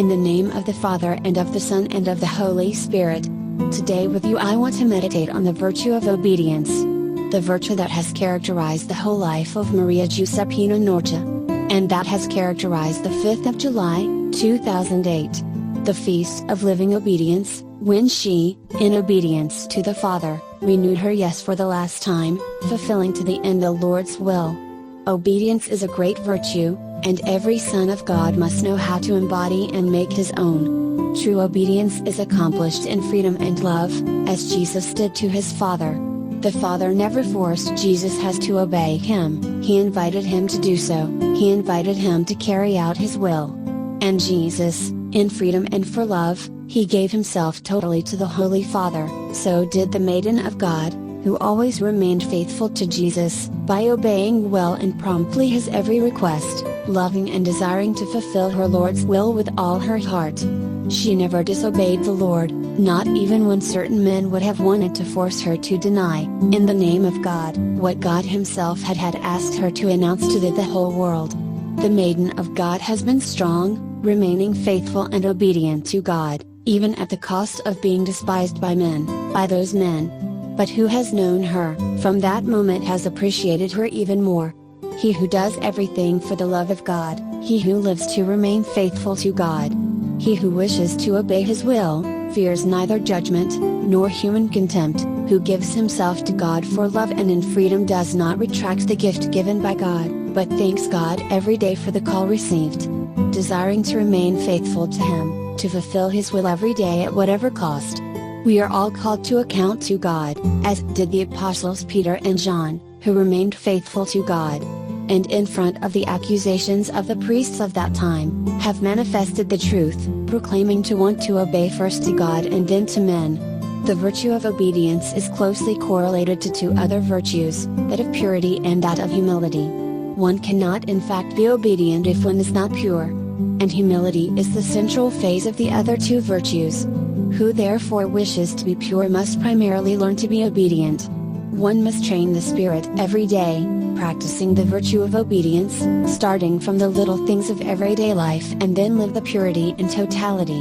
In the name of the Father and of the Son and of the Holy Spirit. Today with you I want to meditate on the virtue of obedience. The virtue that has characterized the whole life of Maria Giuseppina Norcia. And that has characterized the 5th of July, 2008. The Feast of Living Obedience, when she, in obedience to the Father, renewed her yes for the last time, fulfilling to the end the Lord's will. Obedience is a great virtue, and every son of God must know how to embody and make his own. True obedience is accomplished in freedom and love, as Jesus did to his Father. The Father never forced Jesus to obey him, he invited him to do so, he invited him to carry out his will. And Jesus, in freedom and for love, he gave himself totally to the Holy Father. So did the Maiden of God, who always remained faithful to Jesus, by obeying well and promptly his every request, loving and desiring to fulfill her Lord's will with all her heart. She never disobeyed the Lord, not even when certain men would have wanted to force her to deny, in the name of God, what God himself had asked her to announce to the whole world. The Maiden of God has been strong, remaining faithful and obedient to God, even at the cost of being despised by men, by those men. But who has known her, from that moment has appreciated her even more. He who does everything for the love of God, he who lives to remain faithful to God. He who wishes to obey his will, fears neither judgment, nor human contempt, who gives himself to God for love and in freedom does not retract the gift given by God, but thanks God every day for the call received. Desiring to remain faithful to him, to fulfill his will every day at whatever cost. We are all called to account to God, as did the apostles Peter and John, who remained faithful to God. And in front of the accusations of the priests of that time, have manifested the truth, proclaiming to want to obey first to God and then to men. The virtue of obedience is closely correlated to two other virtues, that of purity and that of humility. One cannot in fact be obedient if one is not pure. And humility is the central phase of the other two virtues. Who therefore wishes to be pure must primarily learn to be obedient. One must train the spirit every day, practicing the virtue of obedience, starting from the little things of everyday life and then live the purity in totality.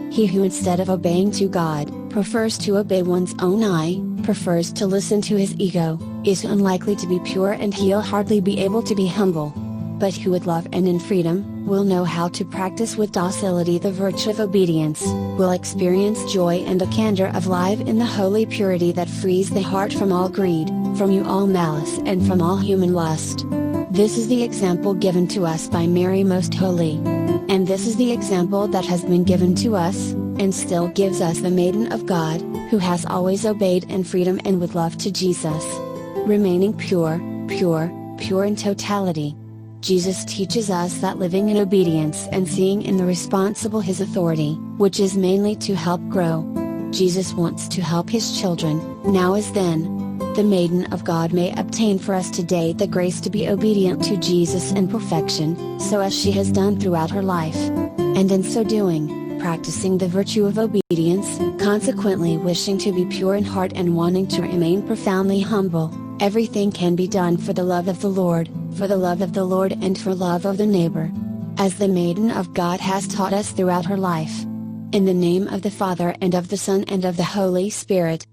He who instead of obeying to God, prefers to obey one's own eye, prefers to listen to his ego, is unlikely to be pure and he'll hardly be able to be humble. But who would love and in freedom, will know how to practice with docility the virtue of obedience, will experience joy and the candor of life in the holy purity that frees the heart from all greed, from all malice and from all human lust. This is the example given to us by Mary Most Holy. And this is the example that has been given to us, and still gives us the Maiden of God, who has always obeyed in freedom and with love to Jesus. Remaining pure in totality. Jesus teaches us that living in obedience and seeing in the responsible his authority, which is mainly to help grow. Jesus wants to help his children, now as then. The Maiden of God may obtain for us today the grace to be obedient to Jesus in perfection, so as she has done throughout her life. And in so doing, practicing the virtue of obedience, consequently wishing to be pure in heart and wanting to remain profoundly humble, everything can be done for the love of the Lord, for the love of the Lord and for love of the neighbor. As the Maiden of God has taught us throughout her life. In the name of the Father and of the Son and of the Holy Spirit.